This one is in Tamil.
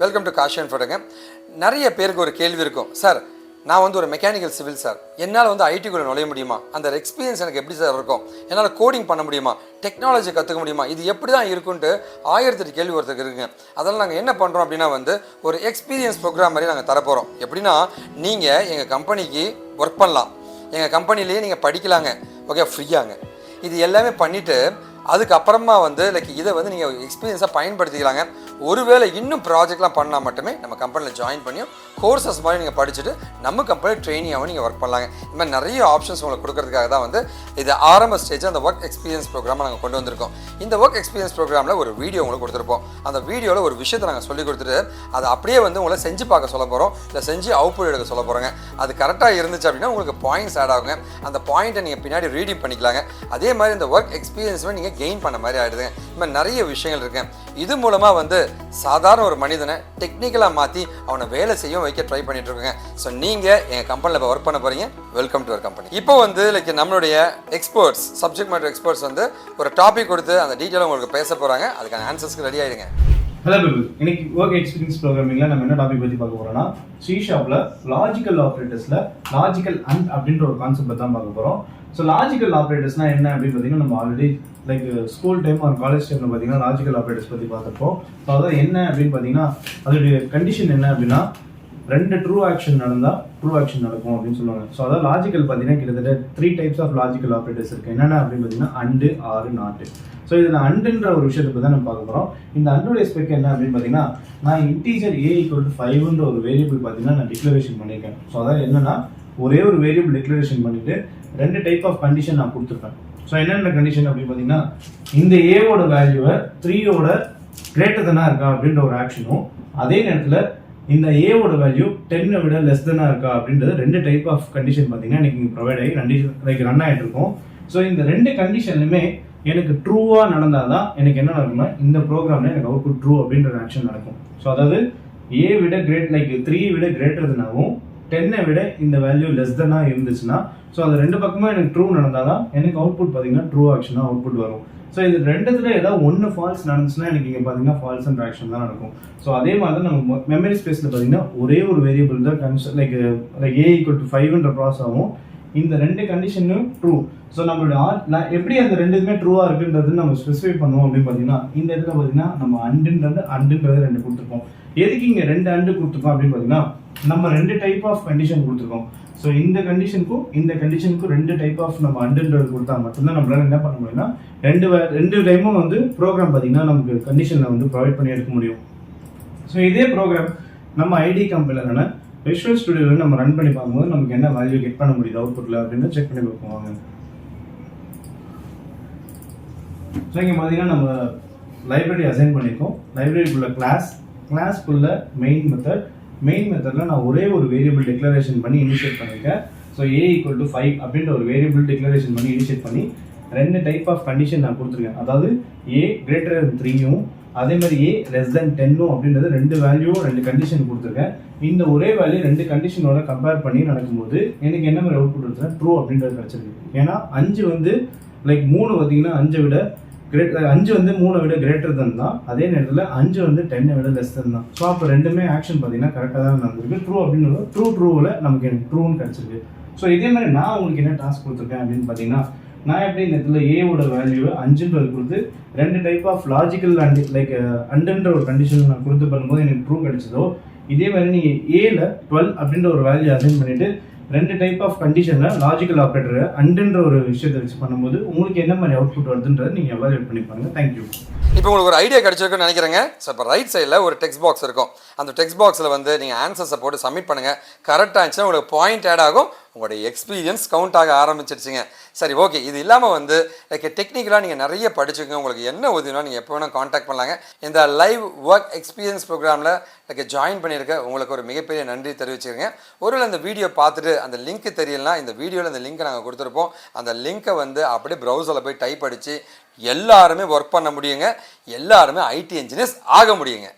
Welcome to caution ஃபோட்டோங்க. நிறைய பேருக்கு ஒரு கேள்வி இருக்கும், சார் நான் வந்து ஒரு மெக்கானிக்கல் சிவில் சார், என்னால் வந்து ஐடிக்குள்ளே நுழைய முடியுமா, அந்த எக்ஸ்பீரியன்ஸ் எனக்கு எப்படி சார் இருக்கும், என்னால் கோடிங் பண்ண முடியுமா, டெக்னாலஜி கற்றுக்க முடியுமா, இது எப்படி தான் இருக்குன்ட்டு 1008 கேள்வி ஒருத்தருக்கு இருக்குங்க. அதெல்லாம் நாங்கள் என்ன பண்ணுறோம் அப்படின்னா வந்து ஒரு எக்ஸ்பீரியன்ஸ் ப்ரோக்ராம் மாதிரி நாங்கள் தரப்போகிறோம். எப்படின்னா நீங்கள் எங்கள் கம்பெனிக்கு ஒர்க் பண்ணலாம், எங்கள் கம்பெனிலேயே நீங்கள் படிக்கலாங்க, ஓகே, ஃப்ரீயாங்க. இது எல்லாமே பண்ணிவிட்டு அதுக்கப்புறமா வந்து இதை வந்து நீங்கள் எக்ஸ்பீரியன்ஸாக பயன்படுத்திக்கலாங்க. ஒருவேளை இன்னும் ப்ராஜெக்ட்லாம் பண்ணால் மட்டுமே நம்ம கம்பெனியில் ஜாயின் பண்ணியும் கோர்சஸ் மாதிரி நீங்கள் படிச்சுட்டு நம்ம கம்பெனியில் ட்ரெயினியாகவும் நீங்கள் ஒர்க் பண்ணலாங்க. இந்த மாதிரி நிறைய ஆப்ஷன்ஸ் உங்களுக்கு கொடுக்கறதுக்காக தான் வந்து இது ஆரம்ப ஸ்டேஜ் அந்த ஒர்க் எக்ஸ்பீரியன்ஸ் ப்ரோக்ராமை நாங்கள் கொண்டு வந்திருக்கோம். இந்த ஒர்க் எக்ஸ்பீரியன்ஸ் ப்ரோக்ராமில் ஒரு வீடியோ உங்களுக்கு கொடுத்துருப்போம். அந்த வீடியோவில் ஒரு விஷயத்தை நாங்கள் சொல்லி கொடுத்துட்டு அதை அப்படியே வந்து உங்களை செஞ்சு பார்க்க சொல்ல போகிறோம், இல்லை செஞ்சு அவுட்புட் எடுக்க சொல்ல போகிறோங்க. அது கரெக்டாக இருந்துச்சு அப்படின்னா உங்களுக்கு பாயிண்ட்ஸ் ஆட் ஆகுங்க. அந்த பாயிண்ட்டை நீங்கள் பின்னாடி ரீடிங் பண்ணிக்கலாங்க. அதே மாதிரி இந்த ஒர்க் எக்ஸ்பீரியன்ஸுமே நீங்கள் கெயின் பண்ண மாதிரி ஆகிடுதுங்க. இந்த மாதிரி நிறைய விஷயங்கள் இருக்குங்க. இது மூலமாக வந்து சாதாரண ஒரு மனிதனை டெக்னிக்கலாக மாற்றி அவனை வேலை செய்ய வைக்க ட்ரை பண்ணிட்டு இருக்கோங்க. ஸோ நீங்கள் எங்கள் கம்பெனியில் இப்போ ஒர்க் பண்ண போகிறீங்க, வெல்கம் டு அவர் கம்பெனி. இப்போ வந்து நம்மளுடைய எக்ஸ்பர்ட்ஸ், சப்ஜெக்ட் மேட்டர் எக்ஸ்பர்ட்ஸ் வந்து ஒரு டாபிக் கொடுத்து அந்த டீட்டெயிலாக உங்களுக்கு பேச போகிறாங்க. அதுக்கான ஆன்சர்ஸ்க்கு ரெடி ஆகிடுங்க. ஹலோ பீப்புள், இன்னைக்கு ஒர்க் எக்ஸ்பீரியன்ஸ் ப்ரோக்ராமிங்ல நம்ம என்ன டாபிக் பற்றி பார்க்க போறோம்னா, சி ஷாப்ல லாஜிக்கல் ஆப்ரேட்டர்ஸ்ல லாஜிக்கல் அண்ட் அப்படின்ற ஒரு கான்செப்ட் தான் பார்க்க போறோம். ஸோ லாஜிக்கல் ஆப்ரேட்டர்ஸ்னா என்ன அப்படின்னு பார்த்தீங்கன்னா, நம்ம ஆல்ரெடி ஸ்கூல் டைம் ஒரு காலேஜ் டைம்ல பார்த்தீங்கன்னா லாஜிக்கல் ஆப்ரேட்டர்ஸ் பற்றி பார்த்துருப்போம். ஸோ அதான் என்ன அப்படின்னு பார்த்தீங்கன்னா, அதோடைய கண்டிஷன் என்ன அப்படின்னா, ரெண்டு ட்ரூ ஆக்ஷன் நடந்தால் ட்ரூ ஆக்ஷன் நடக்கும் அப்படின்னு சொல்லுவாங்க. ஸோ அதாவது லாஜிக்கல் பார்த்தீங்கன்னா கிட்டத்தட்ட 3 டைப்ஸ் ஆஃப் லாஜிக்கல் ஆப்ரேட்டர்ஸ் இருக்கு. என்னென்ன அப்படின்னு பார்த்தீங்கன்னா, அண்டு, ஆறு, நாட்டு. ஸோ இதில் அண்டுன்ற ஒரு விஷயத்தை பற்றி தான் நம்ம பார்க்க போகிறோம். இந்த அண்டுடைய ஸ்பெக் என்ன அப்படின்னு பார்த்தீங்கன்னா, நான் இன்டீஜர் a = 5ன்ற ஒரு வேரியபிள் பார்த்தீங்கன்னா நான் டிக்ளரேஷன் பண்ணியிருக்கேன். ஸோ அதாவது என்னன்னா, ஒரே ஒரு வேரியபிள் டிக்ளரேஷன் பண்ணிட்டு 2 டைப் ஆஃப் கண்டிஷன் நான் கொடுத்துருப்பேன். ஸோ என்னென்ன கண்டிஷன் அப்படின்னு பார்த்தீங்கன்னா, இந்த ஏவோட வேல்யூவை 3யோட கிரேட்டர் தானா இருக்கா அப்படின்ற ஒரு ஆக்ஷனும், அதே நேரத்தில் இந்த ஏவோட வேல்யூ 10 விட லெஸ் தானா இருக்கா அப்படின்றது 2 டைப் ஆஃப் கண்டிஷன் பார்த்தீங்கன்னா எனக்கு ப்ரொவைட் ஆகி ரன் ஆகிட்டு இருக்கும். ஸோ இந்த 2 கண்டிஷன்லுமே எனக்கு ட்ரூவா நடந்தாதான் எனக்கு என்ன நடக்கும்னா, இந்த ப்ரோக்ராம்ல எனக்கு அவுட்புட் ட்ரூ அப்படின்ற ஆக்ஷன் நடக்கும். ஸோ அதாவது ஏ விட கிரேட் 3 விட கிரேட்டர்னாவும் 10 விட இந்த வேல்யூ லெஸ் தானா இருந்துச்சுன்னா, ஸோ அது 2 பக்கமும் எனக்கு ட்ரூ நடந்தாதான் எனக்கு அவுட்புட் பார்த்தீங்கன்னா ட்ரூ ஆக்ஷனாக அவுட்புட் வரும். ஸோ இது 2த்துல ஏதாவது ஒன்று ஃபால்ஸ் நடந்துச்சுன்னா எனக்கு இங்கே பார்த்தீங்கன்னா ஃபால்ஸ் அண்ட் ஆக்ஷன் தான் நடக்கும். ஸோ அதே மாதிரி தான் நம்ம மெமரி ஸ்பேஸில் பார்த்தீங்கன்னா ஒரே ஒரு வேரியபிள் தான் கன்ஸ்ட் லைக் a = 5ன்ற ப்ராசஸ் ஆகும். இந்த 2 கண்டிஷனும் ட்ரூ. ஸோ நம்மளோட எப்படி அந்த 2மே ட்ரூவா இருக்குன்றது நம்ம ஸ்பெசிஃபை பண்ணுவோம் அப்படின்னு பார்த்தீங்கன்னா, இந்த இடத்துல பார்த்தீங்கன்னா நம்ம அண்டுன்றது 2 கொடுத்துருக்கோம். எதுக்கு இங்கே 2 அண்டு கொடுத்துருக்கோம் அப்படின்னு பார்த்தீங்கன்னா, நம்ம 2 டைப் ஆஃப் கண்டிஷன் கொடுத்துருக்கோம். ஸோ இந்த கண்டிஷனுக்கும் 2 டைப் ஆஃப் நம்ம அண்டுன்றது கொடுத்தா மட்டும்தான் நம்மளால என்ன பண்ண முடியும்னா, 2 டைமும் வந்து ப்ரோக்ராம் பார்த்தீங்கன்னா நமக்கு கண்டிஷனில் வந்து ப்ரொவைட் பண்ணி எடுக்க முடியும். ஸோ இதே ப்ரோக்ராம் நம்ம ஐடி கம்பெனிலான விஷுவல் ஸ்டுடியோவில் நம்ம ரன் பண்ணி பார்க்கும்போது நமக்கு என்ன வேல்யூ கெட் பண்ண முடியுது அவுட்புட்டில் அப்படின்னு செக் பண்ணி பார்ப்போம். ஸோ இங்கே பார்த்தீங்கன்னா நம்ம லைப்ரரி அசைன் பண்ணியிருக்கோம். லைப்ரரிக்குள்ள கிளாஸ்க்குள்ள மெயின் மெத்தடில் நான் ஒரே ஒரு வேரியபிள் டிக்ளரேஷன் பண்ணி இனிஷியேட் பண்ணியிருக்கேன். ஸோ a = 5 அப்படின்ற ஒரு வேரியபிள் டிக்ளரேஷன் பண்ணி இனிஷியேட் பண்ணி 2 டைப் ஆஃப் கண்டிஷன் நான் கொடுத்துருக்கேன். அதாவது a > 3யும் அதே மாதிரி a < 10ம் அப்படின்றது 2 வேல்யூவும் 2 கண்டிஷன் கொடுத்துருக்கேன். இந்த ஒரே வேல்யூ 2 கண்டிஷனோட கம்பேர் பண்ணி நடக்கும்போது எனக்கு என்ன மாதிரி அவுட்புட் இருக்குன்னா ட்ரூ அப்படின்றது கிடைச்சிருக்கு. ஏன்னா 5 வந்து 3 பார்த்தீங்கன்னா 5 விட 5 வந்து 3 விட கிரேட்டர் தான். அதே நேரத்தில் 5 வந்து 10 விட லெஸ் தான். ஸோ அப்போ 2மே ஆக்ஷன் பார்த்தீங்கன்னா கரெக்டாக தான் நடந்திருக்கு. ட்ரூ அப்படின்னு ட்ரூவில் நமக்கு எனக்கு ட்ரூன்னு கிடைச்சிருக்கு. ஸோ இதே மாதிரி நான் உங்களுக்கு என்ன டாஸ்க் கொடுத்துருக்கேன் அப்படின்னு பார்த்தீங்கன்னா, நான் எப்படி இந்த இடத்துல ஏவோட வேல்யூவை 5ன்றது கொடுத்து 2 டைப் ஆஃப் லாஜிக்கல் அண்டுன்ற ஒரு கண்டிஷன் நான் கொடுத்து பண்ணும்போது எனக்கு ட்ரூ கிடைச்சதோ, இதே மாதிரி நீங்கள் ஏல 12 அப்படின்ற ஒரு வேல்யூ அசைன் பண்ணிட்டு 2 டைப் ஆஃப் கண்டிஷனில் லாஜிக்கல் ஆப்ரேட்டரை அண்டுன்ற ஒரு விஷயத்தை வச்சு பண்ணும்போது உங்களுக்கு என்ன மாதிரி அவுட்புட் வருதுன்றதை நீங்கள் எவாலுவேட் பண்ணி பாருங்க. தேங்க்யூ. இப்போ உங்களுக்கு ஒரு ஐடியா கிடைச்சிருக்குன்னு நினைக்கிறேங்க. ஸோ இப்போ ரைட் சைடில் ஒரு டெக்ஸ்ட் பாக்ஸ் இருக்கும். அந்த டெக்ஸ்ட் பாக்ஸில் வந்து நீங்கள் ஆன்சர்ஸை போட்டு சப்மிட் பண்ணுங்கள். கரெக்டாக இருந்துச்சுன்னா உங்களுக்கு பாயிண்ட் ஆட் ஆகும், உங்களுடைய எக்ஸ்பீரியன்ஸ் கவுண்ட் ஆக ஆரம்பிச்சிருச்சுங்க. சரி, ஓகே. இது இல்லாமல் வந்து டெக்னிக்கலாக நீங்கள் நிறைய படிச்சுக்கோங்க. உங்களுக்கு என்ன உதவினா நீங்கள் எப்போ வேணால் காண்டாக்ட் பண்ணலாங்க. இந்த லைவ் ஒர்க் எக்ஸ்பீரியன்ஸ் ப்ரோக்ராமில் ஜாயின் பண்ணியிருக்க உங்களுக்கு ஒரு மிகப்பெரிய நன்றி தெரிவிச்சுருங்க. ஒருவேளை அந்த வீடியோ பார்த்துட்டு அந்த லிங்க் தெரியலனா, இந்த வீடியோவில் அந்த லிங்க்கை நாங்கள் கொடுத்துருப்போம். அந்த லிங்க்கை வந்து அப்படியே ப்ரௌசரில் போய் டைப் அடித்து எல்லாருமே ஒர்க் பண்ண முடியுங்க. எல்லாருமே ஐடி இன்ஜினியர்ஸ் ஆக முடியுங்க.